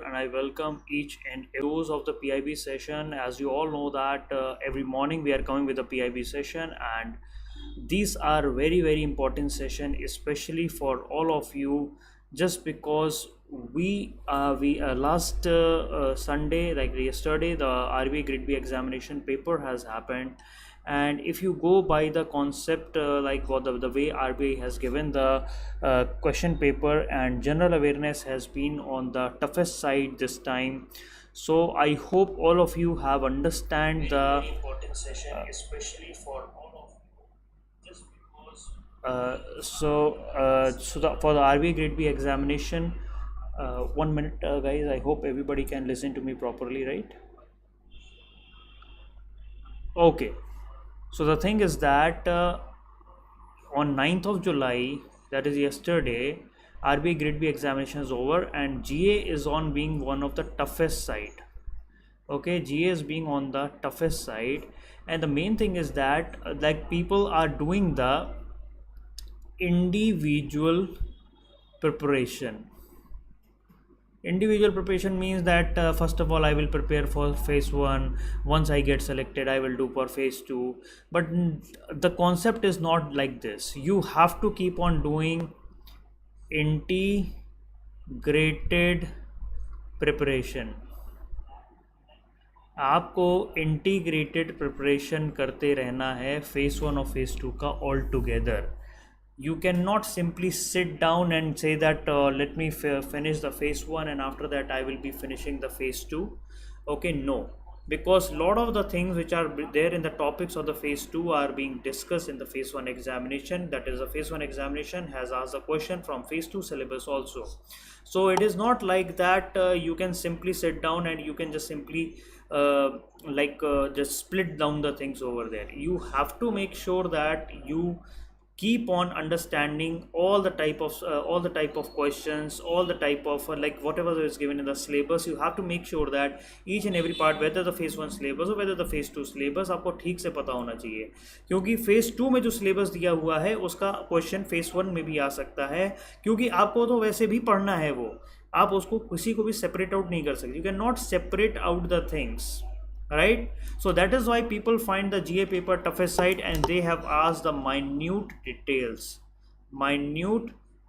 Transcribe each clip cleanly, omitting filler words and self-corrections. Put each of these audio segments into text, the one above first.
and I welcome each and those of the PIB session. As you all know that every morning we are coming with a PIB session, and these are very important session, especially for all of you, just because we last Sunday, like yesterday, the RBI Grade B examination paper has happened. And if you go by the concept, like what the way RBI has given the question paper, and general awareness has been on the toughest side this time. So I hope all of you have understand the important session, especially for all of you, just because for the RBI Grade B examination. 1 minute, guys. I hope everybody can listen to me properly, right? Okay. So the thing is that on 9th of July, that is yesterday, RBI Grade B examination is over, and GA is on being one of the toughest side. Okay, GA is being on the toughest side, and the main thing is that like people are doing the individual preparation. Individual preparation means that first of all I will prepare for phase 1. Once I get selected, I will do for phase 2. But the concept is not like this. You have to keep on doing integrated preparation. आपको integrated preparation करते रहना है phase 1 और phase 2 का all together. You cannot simply sit down and say that let me finish the phase 1 and after that I will be finishing the phase 2. Okay, no, because lot of the things which are there in the topics of the phase 2 are being discussed in the phase 1 examination. That is, the phase 1 examination has asked a question from phase 2 syllabus also. So it is not like that you can simply sit down and you can just simply just split down the things over there. You have to make sure that you keep on understanding all the type of questions, all the type of like whatever is given in the syllabus. You have to make sure that each and every part, whether the phase 1 syllabus or whether the phase 2 syllabus, आपको ठीक से पता होना चाहिए. क्योंकि phase 2 में जो syllabus दिया हुआ है उसका question phase 1 में भी आ सकता है, क्योंकि आपको तो वैसे भी पढ़ना है वो, आप उसको किसी को भी separate out नहीं कर सकते. You cannot separate out the things, right? So that is why people find the GA paper toughest side, and they have asked the minute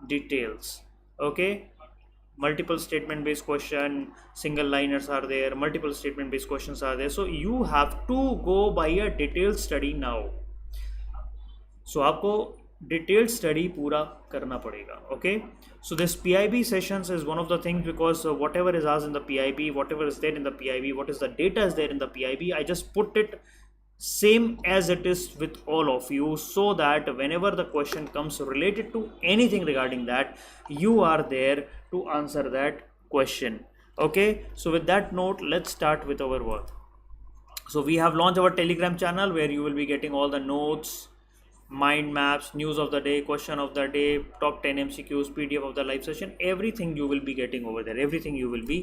details. Okay, multiple statement based question, single liners are there, multiple statement based questions are there. So you have to go by a detailed study now. So आपको detailed study पूरा करना पड़ेगा. Okay, so this PIB sessions is one of the things, because whatever is asked in the PIB, whatever is there in the PIB, what is the data is there in the PIB, I just put it same as it is with all of you, so that whenever the question comes related to anything regarding that, you are there to answer that question. Okay, so with that note, let's start with our work. So we have launched our Telegram channel where you will be getting all the notes, mind maps, news of the day, question of the day, top 10 MCQs, PDF of the live session. Everything you will be getting over there, everything you will be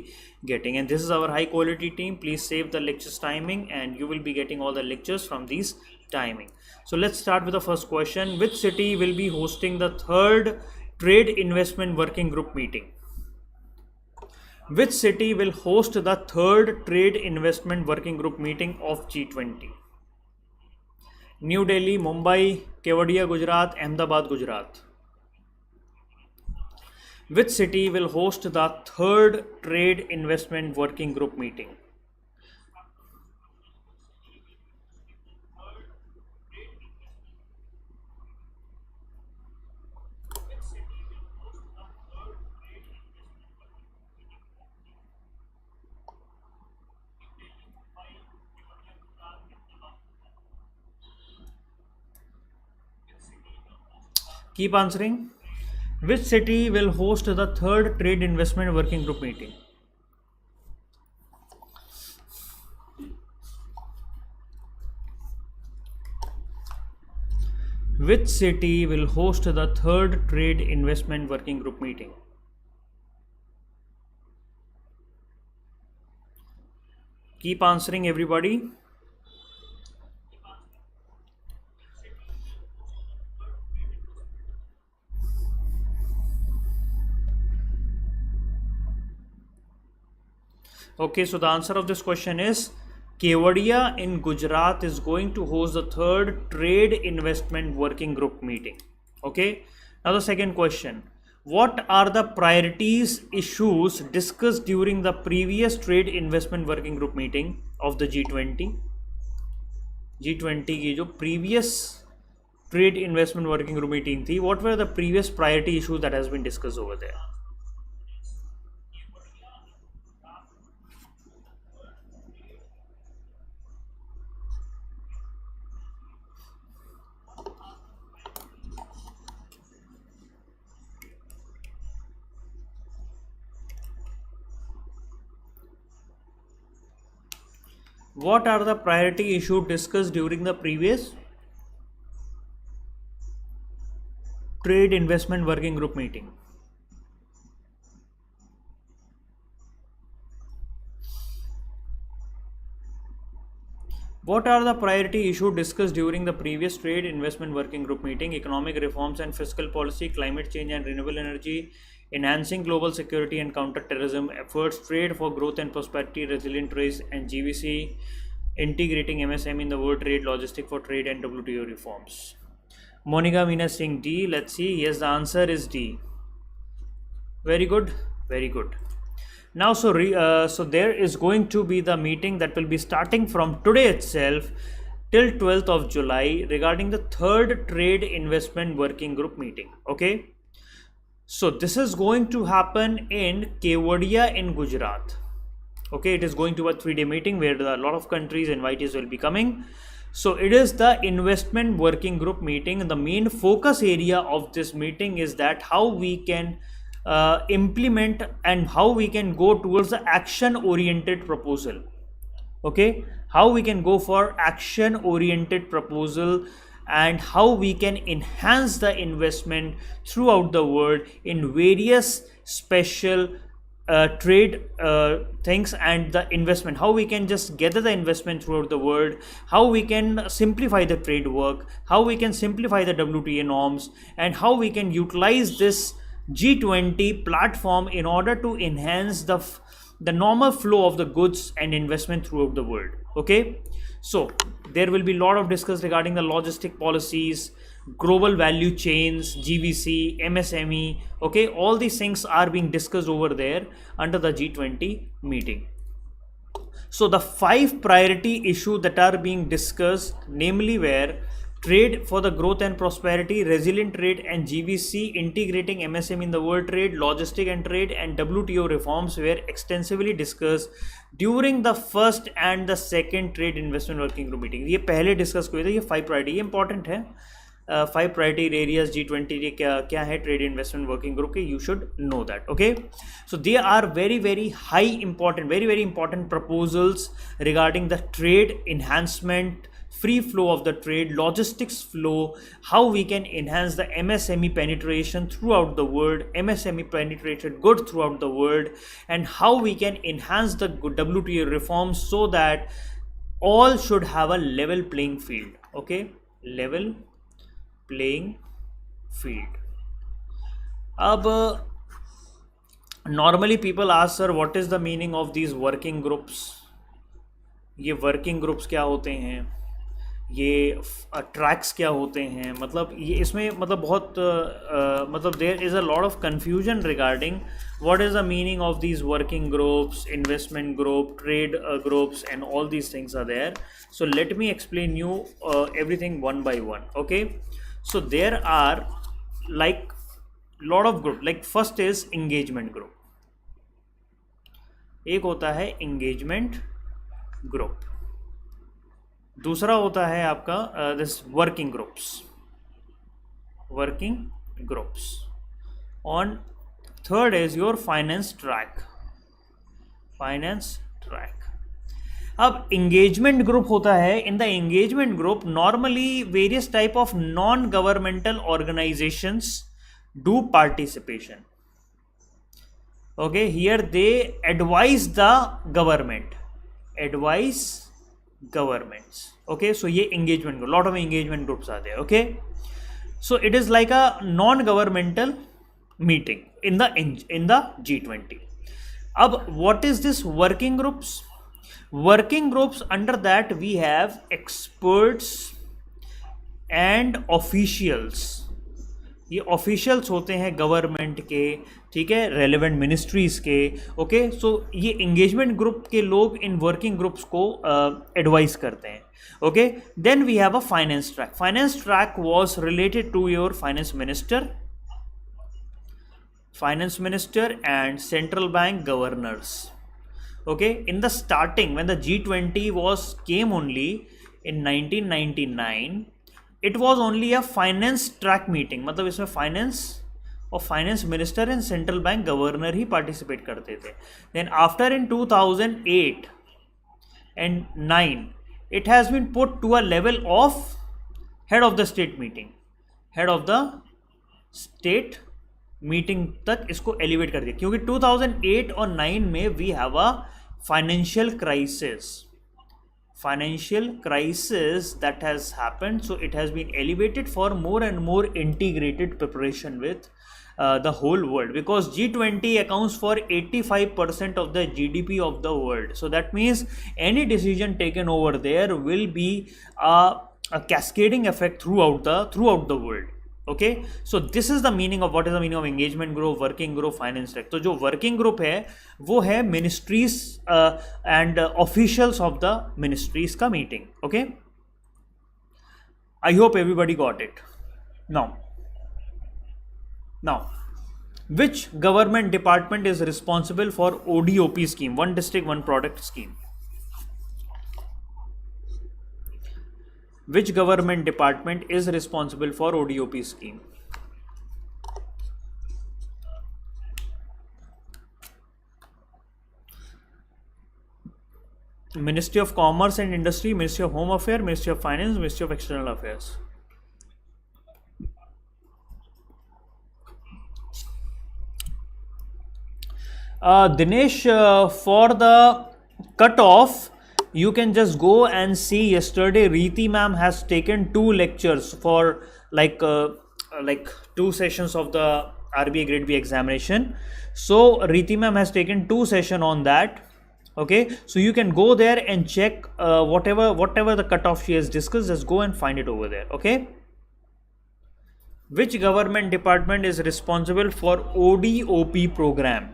getting. And this is our high quality team. Please save the lectures timing and you will be getting all the lectures from these timing. So let's start with the first question. Which city will be hosting the third trade investment working group meeting? Which city will host the third trade investment working group meeting of G20? New Delhi, Mumbai, Kevadia, Gujarat, Ahmedabad, Gujarat. Which city will host the third trade investment working group meeting? Keep answering. Which city will host the third trade investment working group meeting? Which city will host the third trade investment working group meeting? Keep answering, everybody. Okay, so the answer of this question is Kevadia in Gujarat is going to host the third Trade Investment Working Group meeting. Okay, now the second question. What are the priorities issues discussed during the previous Trade Investment Working Group meeting of the G20? G20 की जो previous Trade Investment Working Group meeting थी, what were the previous priority issues that has been discussed over there? What are the priority issues discussed during the previous Trade Investment Working Group meeting? What are the priority issues discussed during the previous Trade Investment Working Group meeting? Economic reforms and fiscal policy, climate change and renewable energy, enhancing global security and counter-terrorism efforts, trade for growth and prosperity, resilient trade and GVC, integrating MSME in the world trade, logistic for trade and WTO reforms. Monica Meena Singh, D. Let's see. Yes, the answer is D. Very good. Very good. Now, so there is going to be the meeting that will be starting from today itself till 12th of July regarding the third Trade Investment Working Group meeting. Okay. So this is going to happen in Kevadia in Gujarat. Okay, it is going to a 3-day meeting where a lot of countries invitees will be coming. So it is the investment working group meeting, and the main focus area of this meeting is that how we can implement and how we can go towards the action oriented proposal. Okay, how we can go for action oriented proposal and how we can enhance the investment throughout the world in various special trade things, and the investment, how we can just gather the investment throughout the world, how we can simplify the trade work, how we can simplify the WTA norms, and how we can utilize this G20 platform in order to enhance the normal flow of the goods and investment throughout the world. Okay, so there will be a lot of discuss regarding the logistic policies, global value chains, GVC, MSME. Okay, all these things are being discussed over there under the G20 meeting. So the 5 priority issues that are being discussed, namely were trade for the growth and prosperity, resilient trade and GVC, integrating MSME in the world trade, logistic and trade, and WTO reforms were extensively discussed during the first and the second trade investment working group meeting. ये पहले discuss हुए थे, ये 5 priority, ये important है. 5 priority areas G20 के क्या है ट्रेड इन्वेस्टमेंट वर्किंग ग्रुप के, you should know that. Okay, so they are very high important, very important proposals regarding the trade enhancement, free flow of the trade, logistics flow, how we can enhance the MSME penetration throughout the world, MSME penetrated good throughout the world, and how we can enhance the WTO reforms so that all should have a level playing field. Okay, level playing field. Ab normally people ask, sir, what is the meaning of these working groups? ये working groups क्या होते हैं, ये tracks क्या होते हैं, मतलब ये इसमें मतलब बहुत मतलब there is a lot of confusion regarding what is the meaning of these working groups, investment group, trade groups, and all these things are there. So let me explain you everything one by one. Okay, so there are like lot of group. Like first is engagement group, एक होता है engagement group, दूसरा होता है आपका this working groups on. Third is your finance track. अब engagement group होता है. In the engagement group normally various type of non governmental organisations do participation. Okay, here they advise the government, governments. Okay, so ye engagement group, lot of engagement groups are there. Okay, so it is like a non-governmental meeting in the G20. अब what is this working groups? Working groups, under that we have experts and officials. ये officials होते हैं government के, ठीक है, relevant ministries के. Okay, so ये engagement group के लोग इन वर्किंग ग्रुप्स को एडवाइस करते हैं. Okay, then we have a finance track. Finance track was related to your finance minister and central bank governors. Okay, in the starting when the G20 came only in 1999, it was only a finance track meeting. मतलब इसमें finance और finance minister and central bank governor ही participate करते थे. Then after in 2008 and 9 it has been put to a level of head of the state meeting तक इसको elevate कर दिया, क्योंकि 2008 और 9 में we have a financial crisis that has happened, so it has been elevated for more and more integrated preparation with the whole world, because G20 accounts for 85% of the GDP of the world. So that means any decision taken over there will be a cascading effect throughout the world. Okay, so this is the meaning of what is the meaning of engagement group, working group, finance track. तो जो working group है वो है ministries and officials of the ministries का मीटिंग. Okay, I hope everybody got it. Now which government department is responsible for ODOP scheme, one district one product scheme? Which government department is responsible for ODOP scheme? Ministry of Commerce and Industry, Ministry of Home Affairs, Ministry of Finance, Ministry of External Affairs. Dinesh, for the cutoff, you can just go and see. Yesterday Reeti ma'am has taken 2 lectures for like 2 sessions of the RBI Grade B examination. So Reeti ma'am has taken 2 sessions on that. Okay, so you can go there and check whatever the cutoff she has discussed. Just go and find it over there. Okay, which government department is responsible for ODOP program?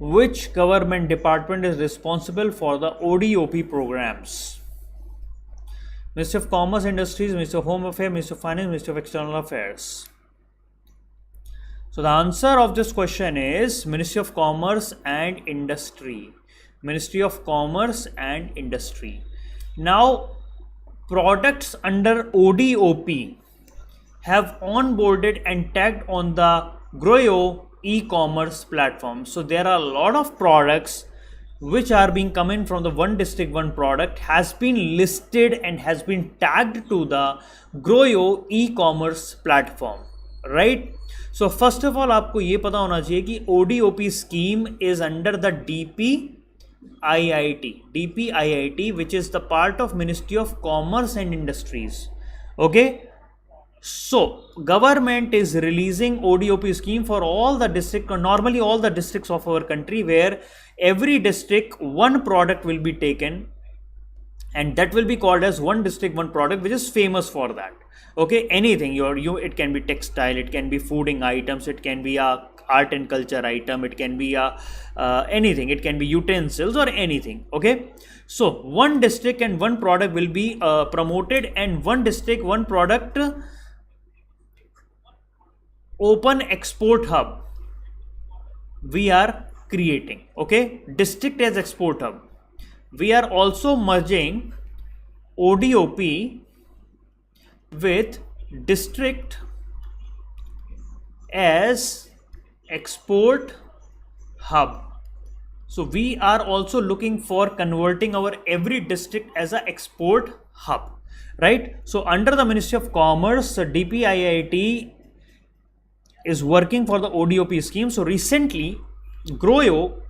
Which government department is responsible for the ODOP programs? Ministry of Commerce, Industries, Ministry of Home Affairs, Ministry of Finance, Ministry of External Affairs. So the answer of this question is Ministry of Commerce and Industry. Ministry of Commerce and Industry. Now, products under ODOP have onboarded and tagged on the Groyo e-commerce platform. So there are a lot of products which are being coming from the one district one product has been listed and has been tagged to the Groyo e-commerce platform, right? So first of all आपको ये पता होना चाहिए कि ODOP scheme is under the DPIIT, which is the part of Ministry of Commerce and Industries. Okay, so government is releasing ODOP scheme for all the district, normally all the districts of our country, where every district one product will be taken, and that will be called as one district one product, which is famous for that. Okay, anything it can be textile, it can be fooding items, it can be a art and culture item, it can be a anything, it can be utensils or anything. Okay, so one district and one product will be promoted, and one district one product open export hub we are creating. Okay, district as export hub. We are also merging ODOP with district as export hub. So we are also looking for converting our every district as an export hub, right? So under the Ministry of Commerce, DPIIT is working for the ODOP scheme. So recently, Groyo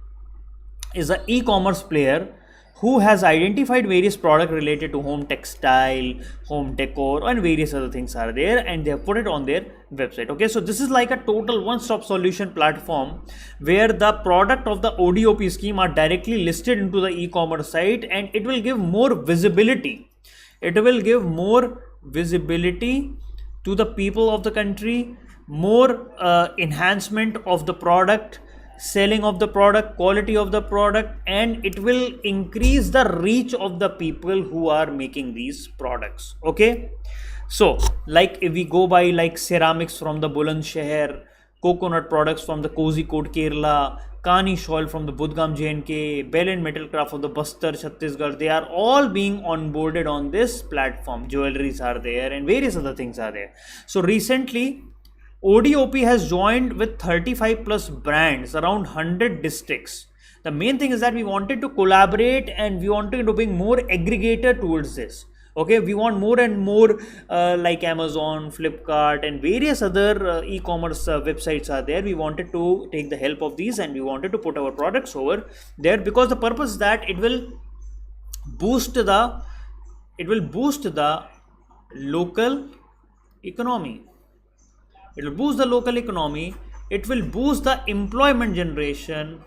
is an e-commerce player who has identified various products related to home textile, home decor, and various other things are there, and they have put it on their website. Okay, so this is like a total one-stop solution platform where the product of the ODOP scheme are directly listed into the e-commerce site, and it will give more visibility. It will give more visibility to the people of the country, more enhancement of the product, selling of the product, quality of the product, and it will increase the reach of the people who are making these products. Okay, so like if we go by like ceramics from the Bulandshahr, coconut products from the Kozhikode Kerala, Kani shawl from the Budgam JNK, Bell and Metal Craft of the Bastar Chhattisgarh, they are all being onboarded on this platform. Jewelries are there and various other things are there. So recently ODOP has joined with 35 plus brands, around 100 districts. The main thing is that we wanted to collaborate and we wanted to bring more aggregator towards this. Okay, we want more and more like Amazon, Flipkart, and various other e-commerce websites are there. We wanted to take the help of these and we wanted to put our products over there because the purpose is that it will boost the local economy. It will boost the local economy, it will boost the employment generation,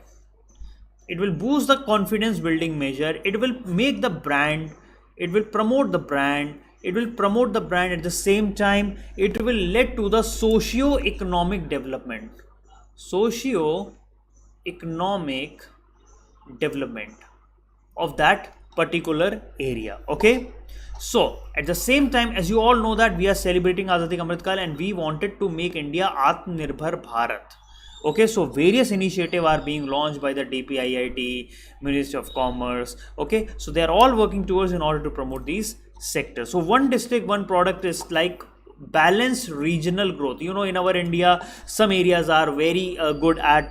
it will boost the confidence building measure, it will make the brand, it will promote the brand, at the same time it will lead to the socio-economic development of that particular area. Okay, so at the same time, as you all know that we are celebrating Azadi Ka Amrit Kal and we wanted to make India Atmanirbhar Bharat. Okay, so various initiatives are being launched by the DPIIT, Ministry of Commerce. Okay, so they are all working towards in order to promote these sectors. So one district, one product is like balanced regional growth. You know, in our India, some areas are very good at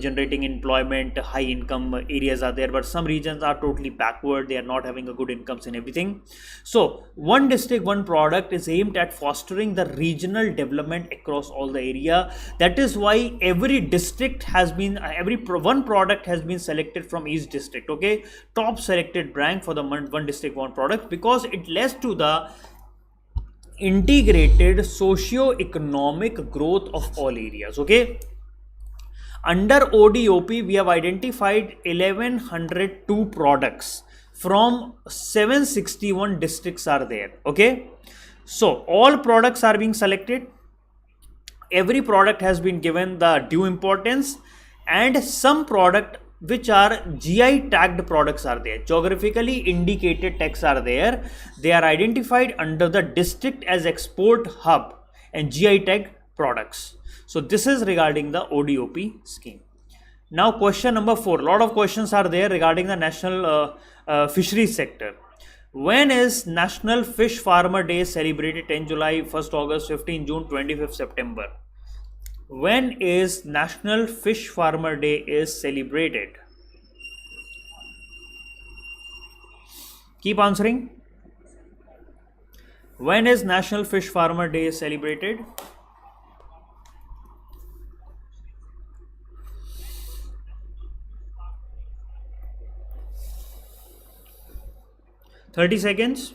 generating employment, high income areas are there, but some regions are totally backward. They are not having a good incomes and everything. So one district, one product is aimed at fostering the regional development across all the area. That is why every district has been, one product has been selected from each district. Okay, top selected brand for the one district, one product, because it leads to the integrated socio-economic growth of all areas. Okay, under ODOP we have identified 1102 products from 761 districts are there. Okay, so all products are being selected, every product has been given the due importance, and some product which are GI tagged products are there, geographically indicated tags are there. They are identified under the district as export hub and GI tag products. So this is regarding the ODOP scheme. Now question number 4, a lot of questions are there regarding the national fisheries sector. When is National Fish Farmer Day celebrated? 10 July, 1st August, 15 June, 25th September. When is National Fish Farmer Day is celebrated? Keep answering. When is National Fish Farmer Day is celebrated? $30 seconds.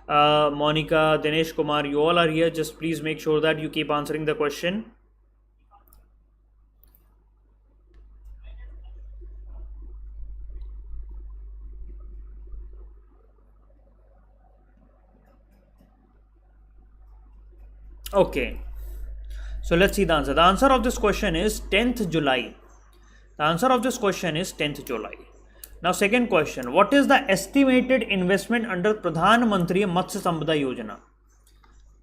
Monica, Dinesh Kumar, you all are here. Just please make sure that you keep answering the question. Okay, so let's see the answer. The answer of this question is 10th July. The answer of this question is 10th July. Now second question, what is the estimated investment under Pradhan Mantri Matsya Sampada Yojana?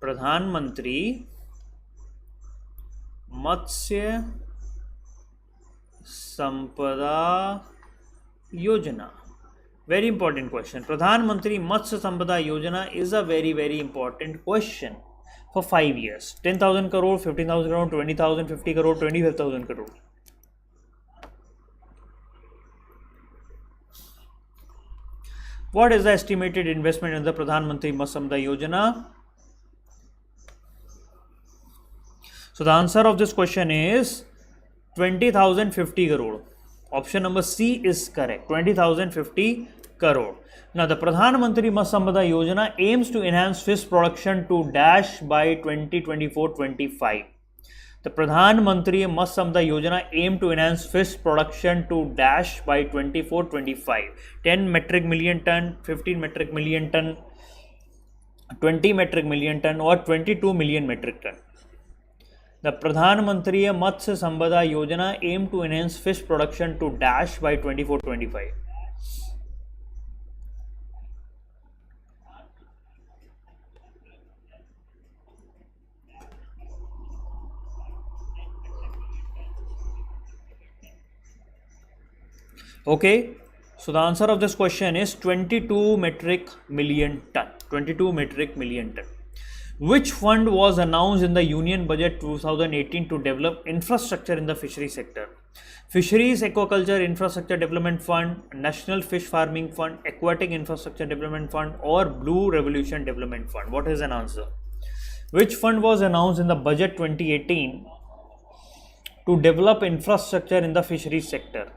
Pradhan Mantri Matsya Sampada Yojana. Very important question. Pradhan Mantri Matsya Sampada Yojana is a very, very important question for 5 years. 10,000 crore, 15,000 crore, 20,000, 50 crore, 25,000 crore. What is the estimated investment in the Pradhan Mantri Matsya Sampada Yojana? So the answer of this question is 20,050 crore. Option number C is correct. 20,050 crore. Now the Pradhan Mantri Matsya Sampada Yojana aims to enhance fish production to dash by 2024-25. The Pradhan Mantri Matsya Sampada Yojana aim to enhance fish production to dash by 24-25. 10 metric million ton, 15 metric million ton, 20 metric million ton or 22 million metric ton. The Pradhan Mantri Matsya Sampada Yojana aim to enhance fish production to dash by 24-25. Okay, so the answer of this question is 22 metric million ton. 22 metric million ton. Which fund was announced in the Union Budget 2018 to develop infrastructure in the fishery sector? Fisheries Aquaculture Infrastructure Development Fund, National Fish Farming Fund, Aquatic Infrastructure Development Fund or Blue Revolution Development Fund? What is an answer? Which fund was announced in the Budget 2018 to develop infrastructure in the fisheries sector?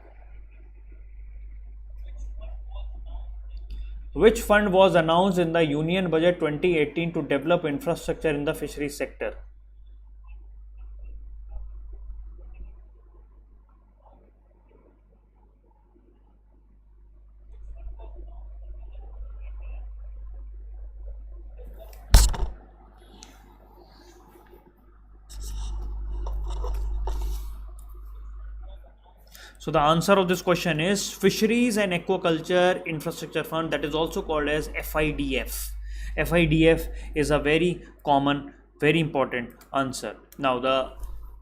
Which fund was announced in the Union Budget 2018 to develop infrastructure in the fisheries sector? So the answer of this question is Fisheries and Aquaculture Infrastructure Fund, that is also called as FIDF. FIDF is a very common, very important answer. Now the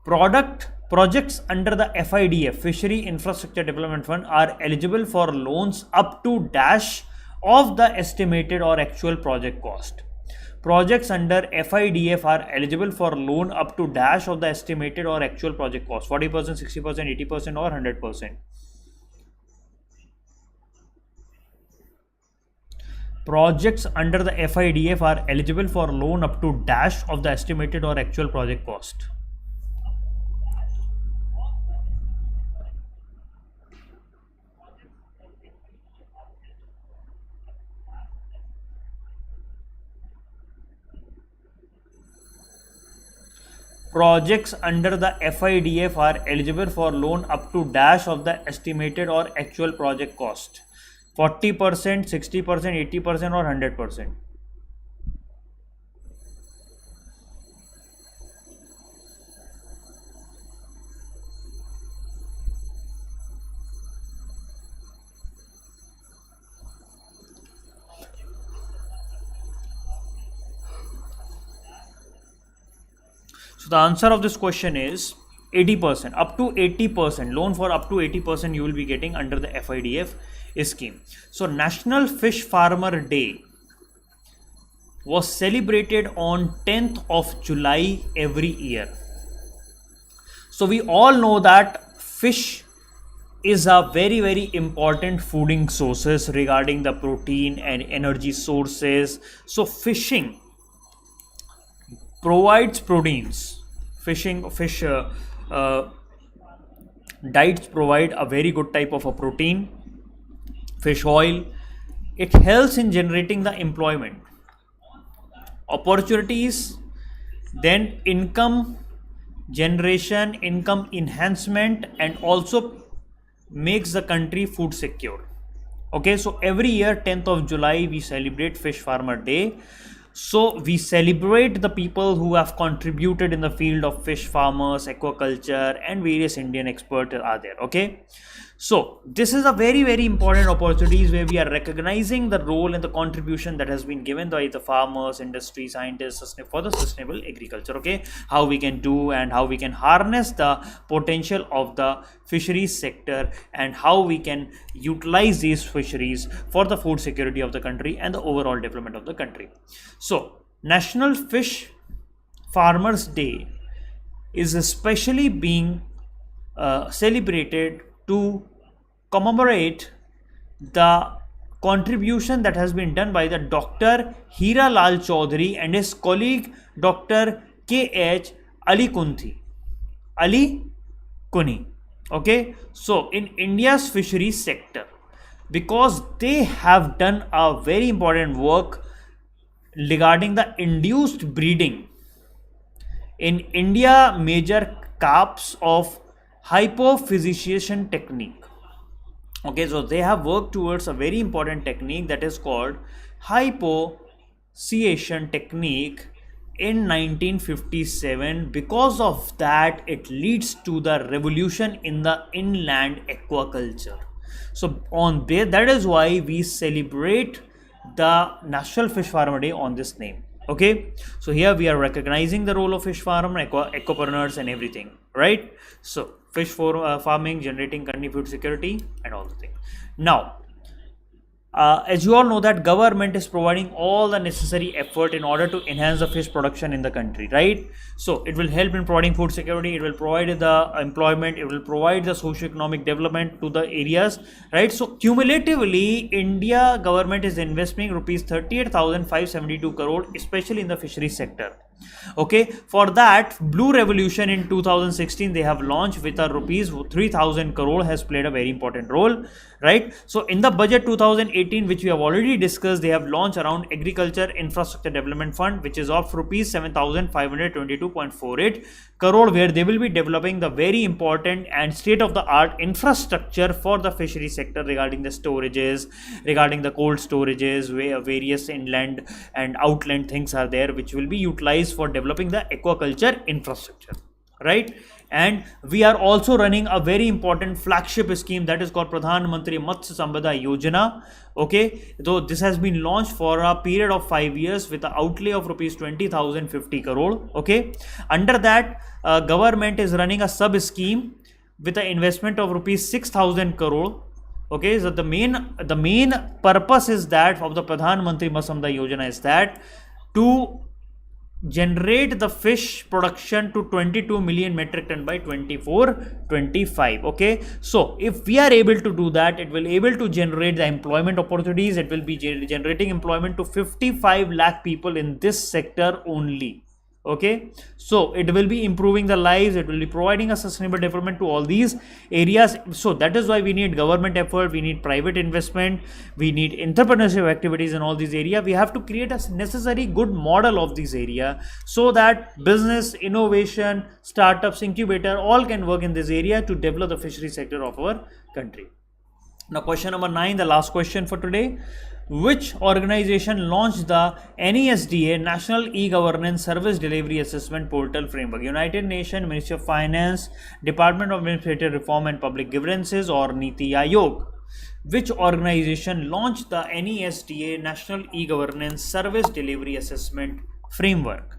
projects under the FIDF, Fishery Infrastructure Development Fund, are eligible for loans up to dash of the estimated or actual project cost. Projects under FIDF are eligible for loan up to dash of the estimated or actual project cost, 40%, 60%, 80% or 100%. Projects under the FIDF are eligible for loan up to dash of the estimated or actual project cost. Projects under the FIDF are eligible for loan up to dash of the estimated or actual project cost, 40%, 60%, 80% or 100%. So the answer of this question is 80%, up to 80%, loan for up to 80% you will be getting under the FIDF scheme. So National Fish Farmer Day was celebrated on 10th of July every year. So we all know that fish is a very, very important fooding sources regarding the protein and energy sources. So fishing provides proteins. Fish diets provide a very good type of a protein. Fish oil, it helps in generating the employment opportunities, then income generation, income enhancement, and also makes the country food secure. Okay, so every year 10th of July we celebrate Fish Farmer Day. So we celebrate the people who have contributed in the field of fish farmers, aquaculture, and various Indian experts are there. Okay, So this is a very, very important opportunities where we are recognizing the role and the contribution that has been given by the farmers, industry, scientists for the sustainable agriculture. Okay, how we can do and how we can harness the potential of the fisheries sector and how we can utilize these fisheries for the food security of the country and the overall development of the country. So National Fish Farmers Day is especially being celebrated to commemorate the contribution that has been done by the Dr. Hira Lal Chaudhary and his colleague Dr. K.H. Ali Kuni. Okay, so in India's fisheries sector, because they have done a very important work regarding the induced breeding in India, major carps of hypophysiation technique. Okay, so they have worked towards a very important technique that is called hypophysiation technique in 1957. Because of that, it leads to the revolution in the inland aquaculture. So on that is why we celebrate the National Fish Farmer Day on this name. Okay, so here we are recognizing the role of fish farmer, aquapreneurs and everything, right? So fish for farming, generating country food security and all the things. Now, as you all know that government is providing all the necessary effort in order to enhance the fish production in the country, right? So it will help in providing food security, it will provide the employment, it will provide the socio-economic development to the areas, right? So cumulatively, India government is investing rupees 38,572 crore, especially in the fisheries sector. Okay, for that Blue Revolution in 2016 they have launched with a rupees 3,000 crore has played a very important role, right? So in the budget 2018, which we have already discussed, they have launched around Agriculture Infrastructure Development Fund, which is of rupees 7,522.48 crore, where they will be developing the very important and state of the art infrastructure for the fishery sector regarding the storages, regarding the cold storages, where various inland and outland things are there which will be utilized for developing the aquaculture infrastructure, right? And we are also running a very important flagship scheme that is called Pradhan Mantri Matsya Sampada Yojana. Okay, though this has been launched for a period of 5 years with an outlay of rupees 20,050 crore. Okay, under that government is running a sub scheme with an investment of rupees 6,000 crore. Okay, so the main purpose is that of the Pradhan Mantri Matsya Sampada Yojana is that to generate the fish production to 22 million metric ton by 24-25. Okay, so if we are able to do that, it will able to generate the employment opportunities. It will be generating employment to 55 lakh people in this sector only. Okay, so it will be improving the lives, it will be providing a sustainable development to all these areas. So that is why we need government effort, we need private investment, we need entrepreneurship activities in all these areas. We have to create a necessary good model of this area so that business, innovation, startups, incubator all can work in this area to develop the fishery sector of our country. Now question number 9, the last question for today. Which organization launched the NESDA National E-Governance Service Delivery Assessment Portal Framework? United Nations, Ministry of Finance, Department of Administrative Reform and Public Grievances, or Niti Aayog? Which organization launched the NESDA National E-Governance Service Delivery Assessment Framework?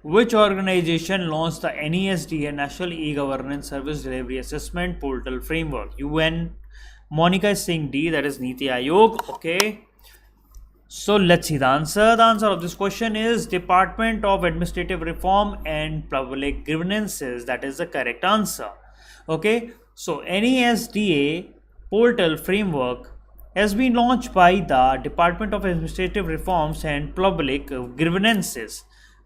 Which organization launched the NESDA National E-Governance Service Delivery Assessment Portal Framework? UN. Monica is saying D, that is Niti Aayog. Okay. So let's see the answer. The answer of this question is Department of Administrative Reform and Public Grievances. That is the correct answer. Okay. So NESDA Portal Framework has been launched by the Department of Administrative Reforms and Public Grievances.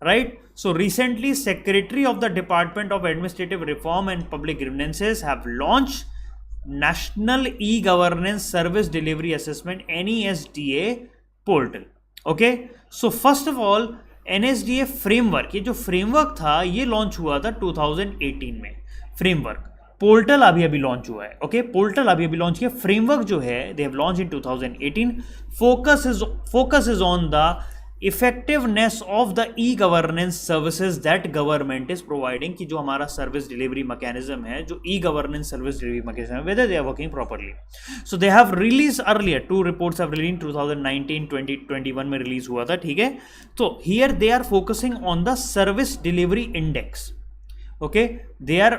right? So recently, Secretary of the Department of Administrative Reform and Public Grievances have launched National E-Governance Service Delivery Assessment NESDA portal. Okay, so first of all, NSDA framework, ये जो framework था ये launch हुआ था 2018 में. framework portal अभी अभी launch हुआ है. ओके, पोर्टल अभी अभी लॉन्च किया. फ्रेमवर्क जो है they have launch in 2018. Focus is on the effectiveness of the e governance services that government is providing, कि जो हमारा सर्विस डिलीवरी मैकेनिज्म है, जो e governance service delivery mechanism है, whether they are working properly. So they have release earlier 2 reports have release 2019, 2021 में रिलीज हुआ था. ठीक है, तो here they are focusing on the service delivery index. Okay, they are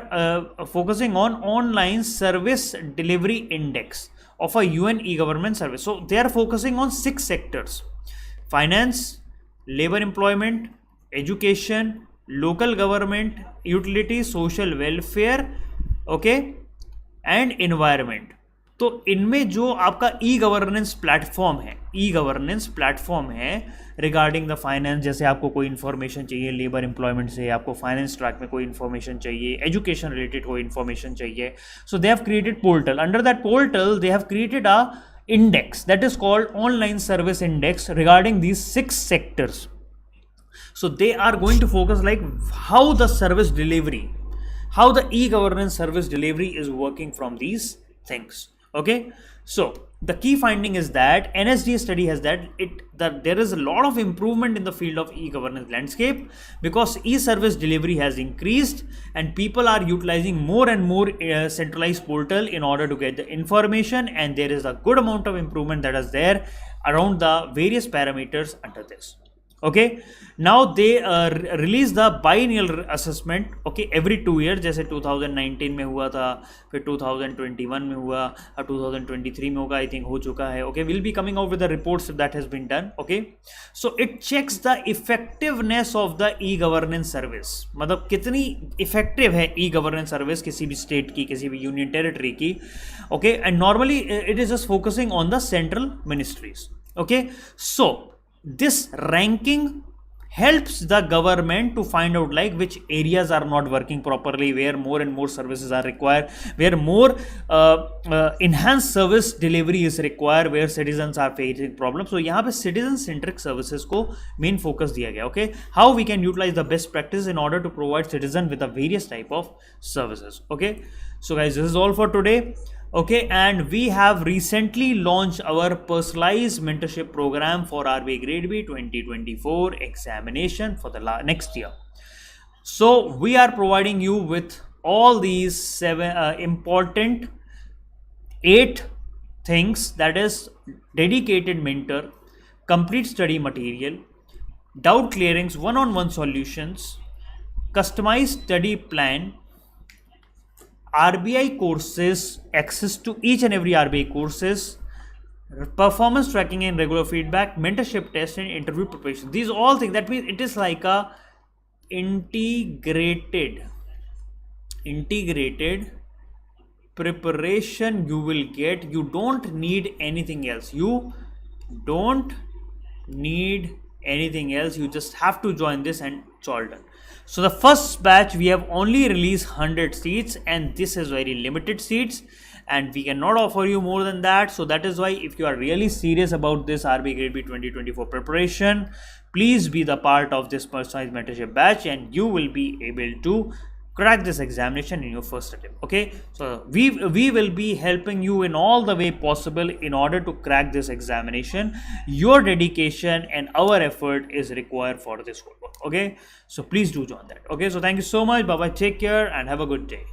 focusing on online service delivery index of a UN e-government service. So they are focusing on 6 sectors: finance, labor employment, education, local government, utility, social welfare, okay, and environment. तो इनमें जो आपका e governance platform है regarding the finance, जैसे आपको कोई information चाहिए labour employment से, आपको फाइनेंस ट्रैक में कोई इन्फॉर्मेशन चाहिए, एजुकेशन रिलेटेड कोई इन्फॉर्मेशन चाहिए, so they have created portal. Under that portal they have created a index that is called online service index regarding these 6 sectors. So they are going to focus like how the service delivery, how the e-governance service delivery is working from these things. Okay, so the key finding is that NSDA study has that there is a lot of improvement in the field of e-governance landscape because e-service delivery has increased and people are utilizing more and more centralized portal in order to get the information, and there is a good amount of improvement that is there around the various parameters under this. Okay, now they release the biennial assessment, okay, every 2 years. जैसे 2019 में हुआ था, फिर 2021 में हुआ, और 2023 में होगा, I think हो चुका है. Okay, we'll be coming out with the reports that has been done. Okay, so it checks the effectiveness of the e-governance service, मतलब कितनी effective है e-governance service किसी भी state की, किसी भी union territory की. Okay, and normally it is just focusing on the central ministries. Okay, so this ranking helps the government to find out like which areas are not working properly, where more and more services are required, where more enhanced service delivery is required, where citizens are facing problems. So यहाँ पे citizen centric services को main focus दिया गया. Okay, how we can utilize the best practice in order to provide citizen with the various type of services. Okay, so guys, this is all for today. Okay, and we have recently launched our personalized mentorship program for RBI Grade B 2024 examination for the next year. So we are providing you with all these 7 important 8 things, that is dedicated mentor, complete study material, doubt clearings, one-on-one solutions, customized study plan, RBI courses, access to each and every RBI courses, performance tracking and regular feedback, mentorship test and interview preparation. These all things, that means it is like a integrated preparation you will get. You don't need anything else. You don't need anything else. You just have to join this and it's all done. So the first batch we have only released 100 seats, and this is very limited seats, and we cannot offer you more than that. So that is why if you are really serious about this RBI Grade B 2024 preparation, please be the part of this personalized mentorship batch and you will be able to crack this examination in your first attempt. Okay, so we will be helping you in all the way possible in order to crack this examination. Your dedication and our effort is required for this whole work. Okay, so please do join that. Okay, so thank you so much. Bye bye, take care and have a good day.